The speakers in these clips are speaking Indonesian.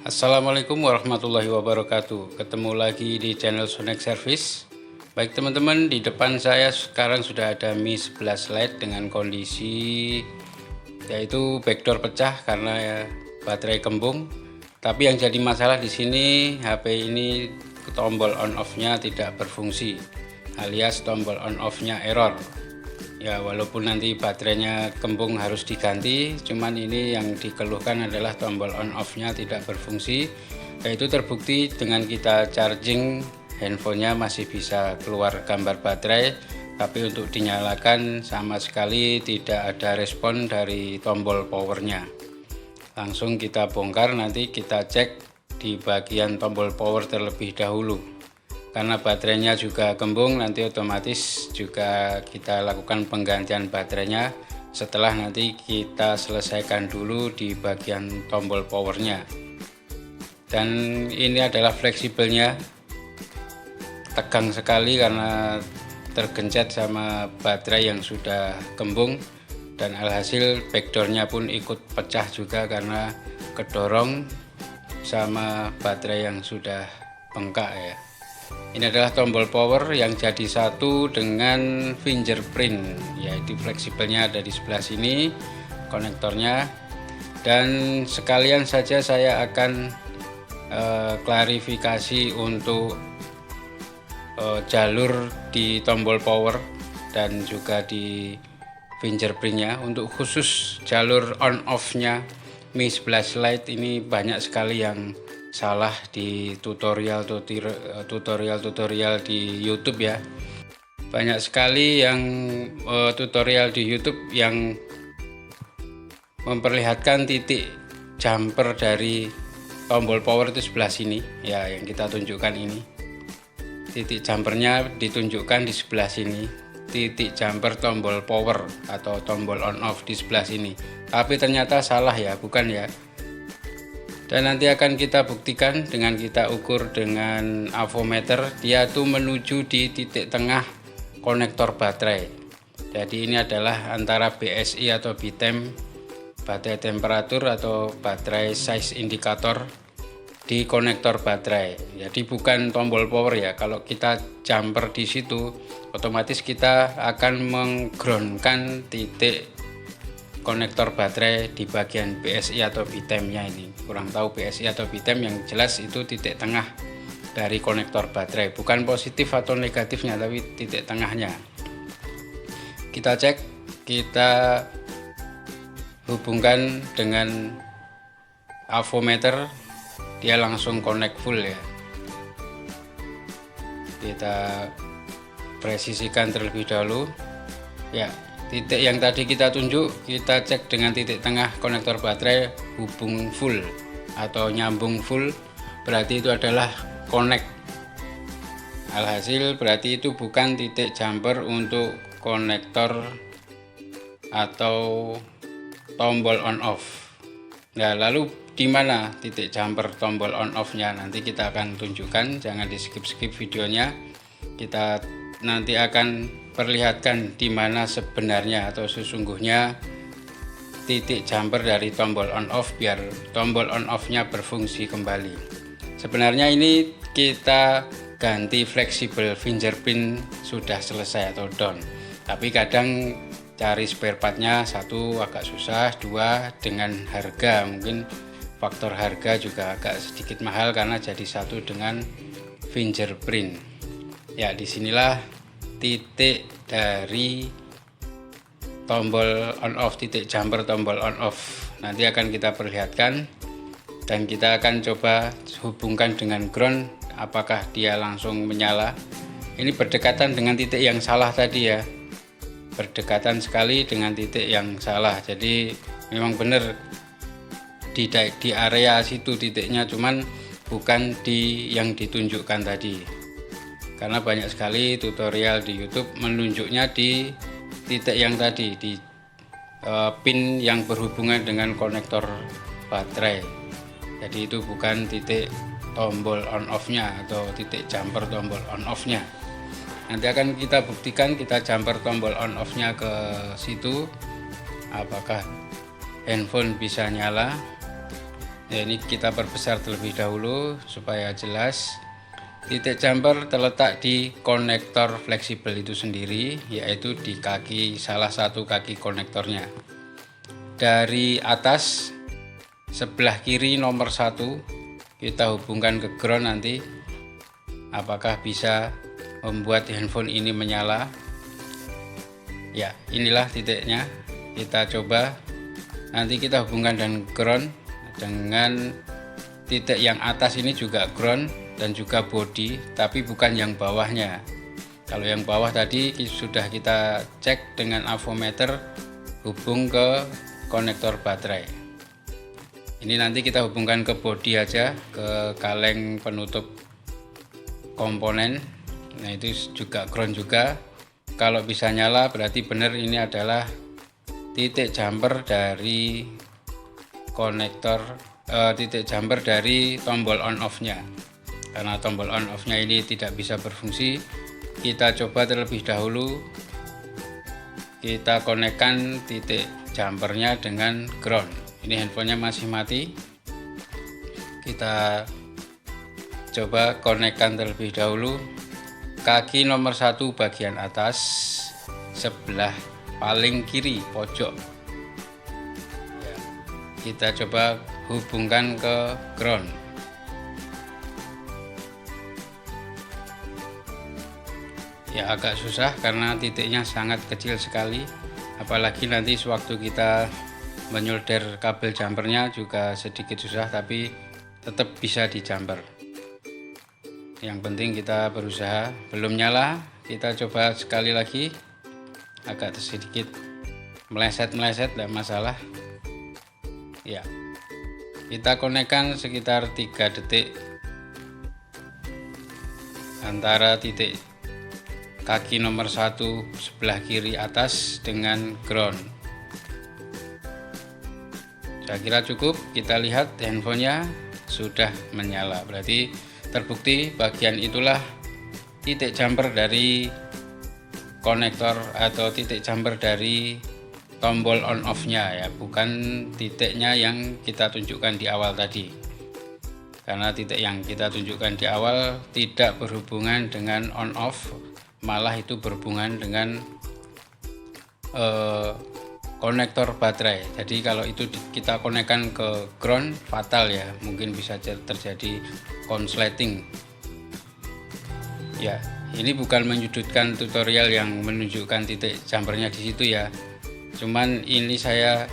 Assalamualaikum warahmatullahi wabarakatuh. Ketemu lagi di channel Sonex Service. Baik teman-teman, di depan saya sekarang sudah ada Mi 11 Lite dengan kondisi yaitu backdoor pecah karena ya, baterai kembung. Tapi yang jadi masalah di sini HP ini tombol on off-nya tidak berfungsi, alias tombol on off-nya error. Ya, walaupun nanti baterainya kembung harus diganti, cuman ini yang dikeluhkan adalah tombol on off-nya tidak berfungsi. Yaitu terbukti dengan kita charging handphonenya masih bisa keluar gambar baterai, tapi untuk dinyalakan sama sekali tidak ada respon dari tombol powernya. Langsung kita bongkar, nanti kita cek di bagian tombol power terlebih dahulu. Karena baterainya juga kembung, nanti otomatis juga kita lakukan penggantian baterainya setelah nanti kita selesaikan dulu di bagian tombol powernya. Dan ini adalah fleksibelnya, tegang sekali karena tergencet sama baterai yang sudah kembung, dan alhasil backdoornya pun ikut pecah juga karena kedorong sama baterai yang sudah bengkak ya. Ini adalah tombol power yang jadi satu dengan fingerprint, yaitu fleksibelnya ada di sebelah sini konektornya. Dan sekalian saja saya akan klarifikasi untuk jalur di tombol power dan juga di fingerprintnya. Untuk khusus jalur on off nya Mi 11 Lite ini banyak sekali yang salah di tutorial di YouTube ya. Banyak sekali yang tutorial di YouTube yang memperlihatkan titik jumper dari tombol power itu sebelah sini ya, yang kita tunjukkan ini. Titik jumpernya ditunjukkan di sebelah sini. Titik jumper tombol power atau tombol on off di sebelah sini. Tapi ternyata salah ya, bukan ya. Dan nanti akan kita buktikan dengan kita ukur dengan avometer, dia tuh menuju di titik tengah konektor baterai. Jadi ini adalah antara BSI atau BTEM, baterai temperatur atau baterai size indicator di konektor baterai. Jadi bukan tombol power ya. Kalau kita jumper di situ, otomatis kita akan menggroundkan titik konektor baterai di bagian BSI atau BTEM-nya ini. Kurang tahu BSI atau BTEM, yang jelas itu titik tengah dari konektor baterai, bukan positif atau negatifnya, tapi titik tengahnya. Kita cek, kita hubungkan dengan avometer, dia langsung connect full ya. Kita presisikan terlebih dahulu ya. Titik yang tadi kita tunjuk, kita cek dengan titik tengah konektor baterai hubung full atau nyambung full, berarti itu adalah connect. Alhasil berarti itu bukan titik jumper untuk konektor atau tombol on off. Nah, lalu di mana titik jumper tombol on off-nya? Nanti kita akan tunjukkan, jangan di skip-skip videonya. Kita nanti akan perlihatkan di mana sebenarnya atau sesungguhnya titik jumper dari tombol on off biar tombol on off-nya berfungsi kembali. Sebenarnya ini kita ganti fleksibel fingerprint sudah selesai atau down. Tapi kadang cari spare part-nya, satu agak susah, dua dengan harga, mungkin faktor harga juga agak sedikit mahal karena jadi satu dengan fingerprint. Ya, disinilah titik dari tombol on off, titik jumper tombol on off. Nanti akan kita perlihatkan dan kita akan coba hubungkan dengan ground, apakah dia langsung menyala. Ini berdekatan dengan titik yang salah tadi ya, berdekatan sekali dengan titik yang salah. Jadi memang benar di area situ titiknya, cuman bukan di yang ditunjukkan tadi. Karena banyak sekali tutorial di YouTube menunjuknya di titik yang tadi, di pin yang berhubungan dengan konektor baterai. Jadi itu bukan titik tombol on off-nya atau titik jumper tombol on off-nya. Nanti akan kita buktikan, kita jumper tombol on off-nya ke situ, apakah handphone bisa nyala. Ya, ini kita perbesar terlebih dahulu supaya jelas. Titik jumper terletak di konektor fleksibel itu sendiri, yaitu di salah satu kaki konektornya. Dari atas sebelah kiri nomor 1 kita hubungkan ke ground nanti. Apakah bisa membuat handphone ini menyala? Ya, inilah titiknya. Kita coba. Nanti kita hubungkan dengan ground. Dengan titik yang atas ini juga ground dan juga body, tapi bukan yang bawahnya. Kalau yang bawah tadi sudah kita cek dengan avometer, hubung ke konektor baterai. Ini nanti kita hubungkan ke body aja, ke kaleng penutup komponen. Nah, itu juga ground juga. Kalau bisa nyala berarti benar ini adalah titik jumper dari titik jumper dari tombol on off nya. Karena tombol on off nya ini tidak bisa berfungsi, kita coba terlebih dahulu kita konekkan titik jumpernya dengan ground. Ini handphonenya masih mati, kita coba konekkan terlebih dahulu kaki nomor 1 bagian atas sebelah paling kiri pojok. Kita coba hubungkan ke ground. Ya, agak susah karena titiknya sangat kecil sekali, apalagi nanti sewaktu kita menyolder kabel jumpernya juga sedikit susah, tapi tetap bisa di jumper. Yang penting kita berusaha. Belum nyala, kita coba sekali lagi. Agak sedikit meleset-meleset, tidak masalah. Ya, kita konekkan sekitar 3 detik antara titik kaki nomor 1 sebelah kiri atas dengan ground. Saya kira cukup. Kita lihat handphonenya sudah menyala, berarti terbukti bagian itulah titik jumper dari konektor atau titik jumper dari tombol on off nya, ya, bukan titiknya yang kita tunjukkan di awal tadi. Karena titik yang kita tunjukkan di awal tidak berhubungan dengan on off, malah itu berhubungan dengan konektor baterai. Jadi kalau itu kita konekkan ke ground, fatal ya, mungkin bisa terjadi konsleting. Ya, ini bukan menyudutkan tutorial yang menunjukkan titik jumpernya di situ ya. Cuman ini saya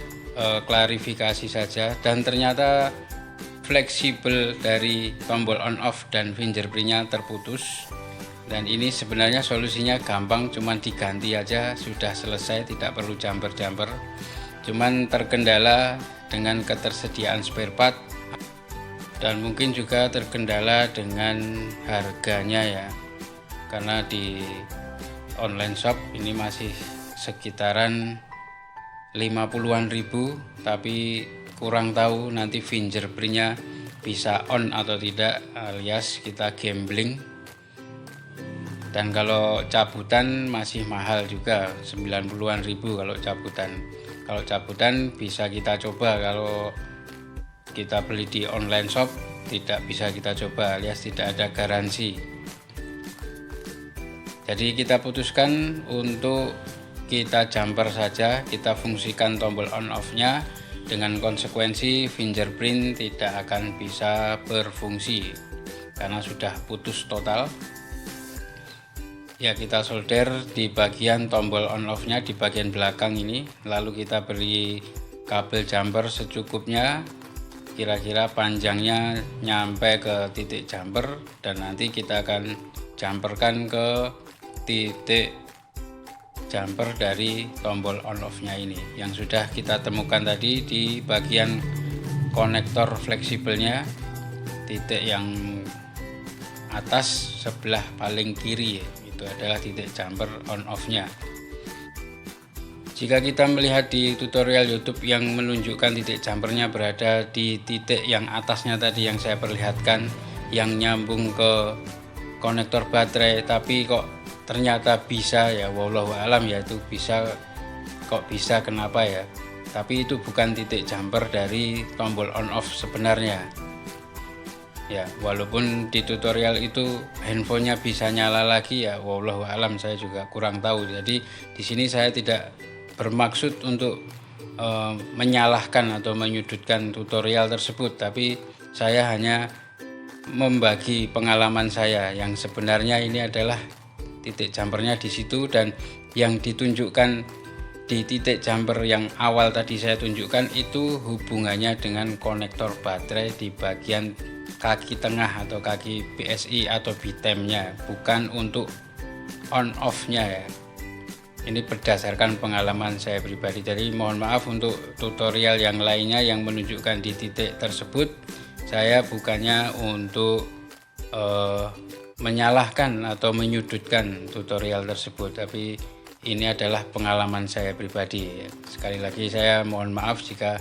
klarifikasi saja, dan ternyata fleksibel dari tombol on off dan fingerprintnya terputus. Dan ini sebenarnya solusinya gampang, cuman diganti aja sudah selesai, tidak perlu jumper-jumper. Cuman terkendala dengan ketersediaan spare part dan mungkin juga terkendala dengan harganya ya, karena di online shop ini masih sekitaran 50-an ribu, tapi kurang tahu nanti fingerprintnya bisa on atau tidak, alias kita gambling. Dan kalau cabutan masih mahal juga, 90-an ribu kalau cabutan. Kalau cabutan bisa kita coba, kalau kita beli di online shop tidak bisa kita coba, alias tidak ada garansi. Jadi kita putuskan untuk kita jumper saja, kita fungsikan tombol on off nya, dengan konsekuensi fingerprint tidak akan bisa berfungsi karena sudah putus total. Ya, kita solder di bagian tombol on off nya di bagian belakang ini, lalu kita beri kabel jumper secukupnya, kira-kira panjangnya nyampe ke titik jumper, dan nanti kita akan jumperkan ke titik jumper dari tombol on off nya ini yang sudah kita temukan tadi di bagian konektor fleksibelnya, titik yang atas sebelah paling kiri itu adalah titik jumper on off nya. Jika kita melihat di tutorial YouTube yang menunjukkan titik jumpernya berada di titik yang atasnya tadi yang saya perlihatkan, yang nyambung ke konektor baterai, tapi kok ternyata bisa ya, wallahu alam ya, itu bisa, kok bisa, kenapa ya. tapi itu bukan titik jumper dari tombol on off sebenarnya. Ya, walaupun di tutorial itu handphonenya bisa nyala lagi, ya wallahu alam, saya juga kurang tahu. Jadi di sini saya tidak bermaksud untuk menyalahkan atau menyudutkan tutorial tersebut, tapi saya hanya membagi pengalaman saya yang sebenarnya ini adalah titik jumpernya di situ, dan yang ditunjukkan di titik jumper yang awal tadi saya tunjukkan itu hubungannya dengan konektor baterai di bagian kaki tengah atau kaki BSI atau bitemnya, bukan untuk on off-nya ya. Ini berdasarkan pengalaman saya pribadi. Jadi mohon maaf untuk tutorial yang lainnya yang menunjukkan di titik tersebut. Saya bukannya untuk menyalahkan atau menyudutkan tutorial tersebut, tapi ini adalah pengalaman saya pribadi. Sekali lagi saya mohon maaf jika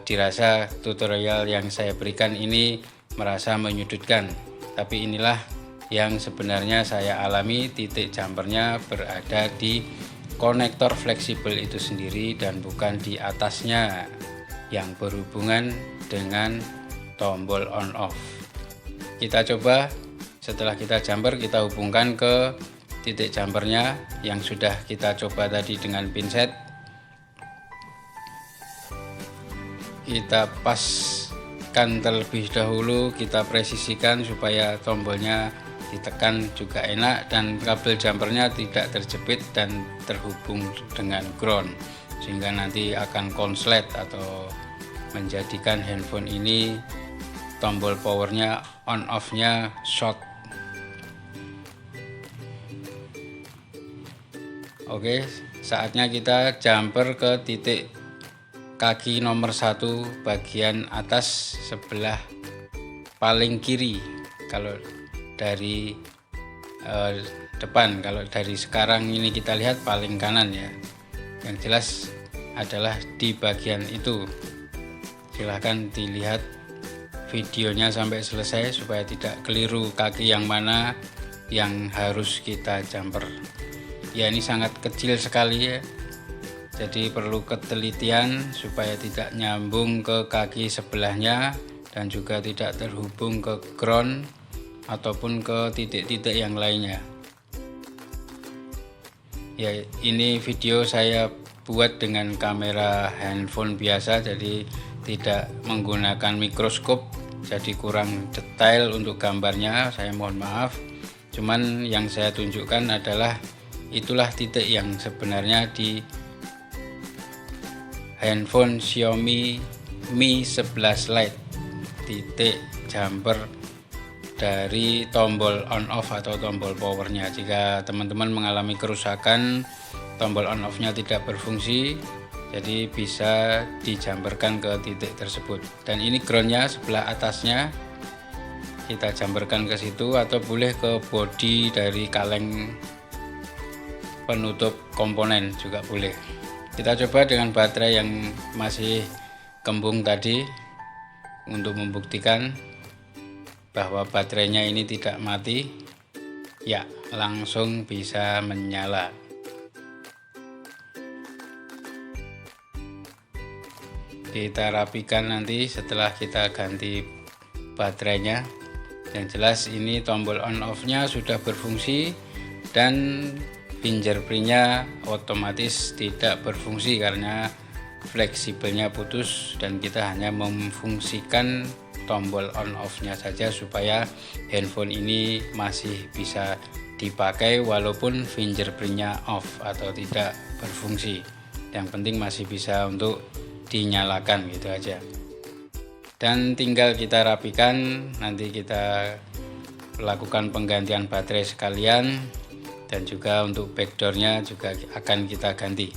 dirasa tutorial yang saya berikan ini merasa menyudutkan, tapi inilah yang sebenarnya saya alami. Titik jumpernya berada di konektor fleksibel itu sendiri dan bukan di atasnya yang berhubungan dengan tombol on off. Kita coba, setelah kita jumper, kita hubungkan ke titik jumpernya yang sudah kita coba tadi dengan pinset. Kita paskan terlebih dahulu, kita presisikan supaya tombolnya ditekan juga enak dan kabel jumpernya tidak terjepit dan terhubung dengan ground, sehingga nanti akan konslet atau menjadikan handphone ini tombol powernya on off nya short. Oke, saatnya kita jumper ke titik kaki nomor 1 bagian atas sebelah paling kiri kalau dari depan. Kalau dari sekarang ini kita lihat paling kanan ya. Yang jelas adalah di bagian itu. Silahkan dilihat videonya sampai selesai supaya tidak keliru kaki yang mana yang harus kita jumper. Ya, ini sangat kecil sekali ya, jadi perlu ketelitian supaya tidak nyambung ke kaki sebelahnya dan juga tidak terhubung ke ground ataupun ke titik-titik yang lainnya. Ya, ini video saya buat dengan kamera handphone biasa, jadi tidak menggunakan mikroskop, jadi kurang detail untuk gambarnya, saya mohon maaf. Cuman yang saya tunjukkan adalah itulah titik yang sebenarnya di handphone Xiaomi Mi 11 Lite, titik jumper dari tombol on off atau tombol powernya. Jika teman-teman mengalami kerusakan, tombol on off nya tidak berfungsi, jadi bisa dijamperkan ke titik tersebut. Dan ini groundnya sebelah atasnya, kita jamperkan ke situ, atau boleh ke bodi dari kaleng penutup komponen juga boleh. Kita coba dengan baterai yang masih kembung tadi untuk membuktikan bahwa baterainya ini tidak mati. Ya, langsung bisa menyala. Kita rapikan nanti setelah kita ganti baterainya. Yang jelas ini tombol on off nya sudah berfungsi dan fingerprintnya otomatis tidak berfungsi karena fleksibelnya putus, dan kita hanya memfungsikan tombol on off nya saja supaya handphone ini masih bisa dipakai walaupun fingerprintnya off atau tidak berfungsi. Yang penting masih bisa untuk dinyalakan, gitu aja. Dan tinggal kita rapikan, nanti kita lakukan penggantian baterai sekalian, dan juga untuk backdoornya juga akan kita ganti.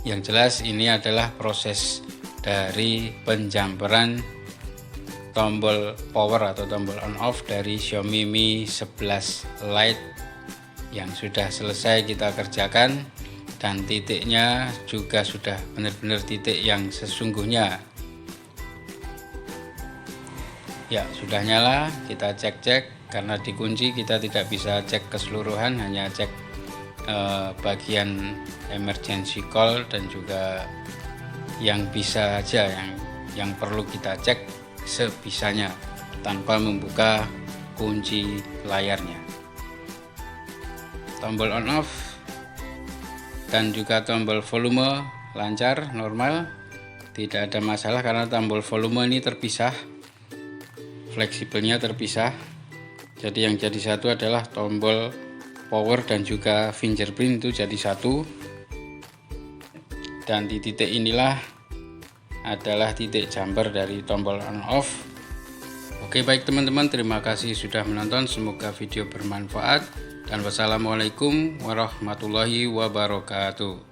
Yang jelas ini adalah proses dari penjamperan tombol power atau tombol on off dari Xiaomi Mi 11 Lite yang sudah selesai kita kerjakan, dan titiknya juga sudah benar-benar titik yang sesungguhnya. Ya, sudah nyala. Kita cek-cek, karena dikunci kita tidak bisa cek keseluruhan, hanya cek bagian emergency call dan juga yang bisa aja yang perlu kita cek sebisanya tanpa membuka kunci layarnya. Tombol on off dan juga tombol volume lancar, normal, tidak ada masalah karena tombol volume ini terpisah, fleksibelnya terpisah. Jadi yang jadi satu adalah tombol power dan juga fingerprint, itu jadi satu. Dan di titik inilah adalah titik jumper dari tombol on off. Oke, baik teman-teman, terima kasih sudah menonton, semoga video bermanfaat dan wassalamualaikum warahmatullahi wabarakatuh.